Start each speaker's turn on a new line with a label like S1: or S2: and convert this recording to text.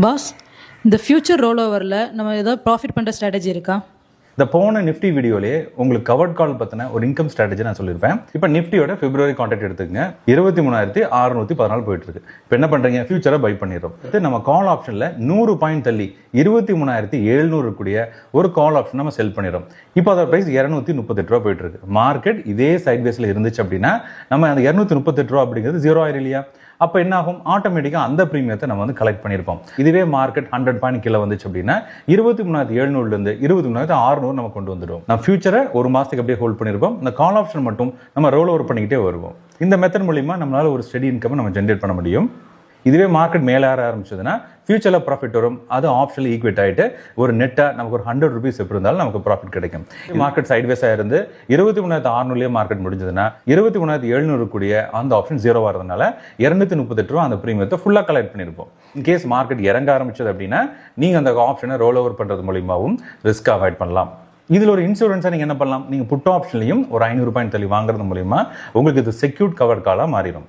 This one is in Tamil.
S1: பாஸ், இந்த ஃபியூச்சர் ரோல் ஓவரில் நம்ம ஏதாவது ப்ராஃபிட் பண்ணுற ஸ்ட்ராட்டஜி இருக்கா?
S2: இந்த போன நிஃப்டி வீடியோலேயே உங்களுக்கு கவர்ட் கால் பற்றின ஒரு இன்கம் ஸ்ட்ராட்டஜி நான் சொல்லியிருப்பேன். இப்போ நிஃப்டியோட பிப்ரவரி கான்ட்ராக்ட் எடுத்துக்கங்க, 23,614 போயிட்டு இருக்கு. இப்போ என்ன பண்றீங்க, ஃபியூச்சரை பை பண்ணிடுறோம். நம்ம கால் ஆப்ஷனில் 100 பாயிண்ட் தள்ளி 23,700 கூடிய ஒரு கால் ஆப்ஷன் நம்ம செல் பண்ணிடுறோம். இப்போ அதோட பிரைஸ் 238 ரூபா போயிட்டு இருக்கு. மார்க்கெட் இதே சைட் பேஸில் இருந்துச்சு அப்படின்னா நம்ம அந்த 238 ரூபா அப்படிங்கிறது 0 ஆயிரும் இல்லையா? அப்போ என்ன ஆகும், ஆட்டோமேட்டிக்காக அந்த ப்ரீமியத்தை நம்ம வந்து கலெக்ட் பண்ணியிருப்போம். இதுவே மார்க்கெட் 100 பாயிண்ட் கீழே வந்துச்சு அப்படின்னா 23,700 23,600 நம்ம கொண்டு வந்துடுவோம். நம்ம ஃபியூச்சரை ஒரு மாதத்துக்கு அப்படியே ஹோல்ட் பண்ணியிருப்போம். இந்த கால் ஆப்ஷன் மட்டும் நம்ம ரோல் ஓவர் பண்ணிக்கிட்டே வருவோம். இந்த மெத்தட் மூலிமா நம்மளால ஒரு ஸ்டெடி இன்கம் நம்ம ஜென்ரேட் பண்ண முடியும். இதுவே மார்க்கெட் மேலே ஏற ஆரம்பிச்சதுன்னா ஃபியூச்சரில் ப்ராஃபிட் வரும். அது ஆப்ஷனில் ஈக்குவேட் ஆகிட்டு ஒரு நெட்டாக நமக்கு ஒரு 100 ருபீஸ் எப்படி இருந்தாலும் நமக்கு ப்ராஃபிட் கிடைக்கும். மார்க்கெட் சைட்வேஸாக இருந்து 23,600 மார்க்கெட் முடிஞ்சதுன்னா 23,700 கூடிய அந்த ஆப்ஷன் 0 வரதுனால 238 ரூபா அந்த ப்ரீமியத்தை ஃபுல்லாக கலெக்ட் பண்ணியிருப்போம். இன்கேஸ் மார்க்கெட் இறங்க ஆரம்பிச்சது அப்படின்னா நீங்கள் அந்த ஆப்ஷனை ரோல் ஓவர் பண்ணுறது மூலியமாகவும் ரிஸ்க் அவாய்ட் பண்ணலாம். இதில் ஒரு இன்சூரன்ஸாக நீங்கள் என்ன பண்ணலாம், நீங்கள் புட் ஆப்ஷன்லையும் ஒரு 500 பாயிண்ட் தள்ளி வாங்குறது மூலியமா உங்களுக்கு இது செக்யூர்ட் கவர் காலாக மாறிடும்.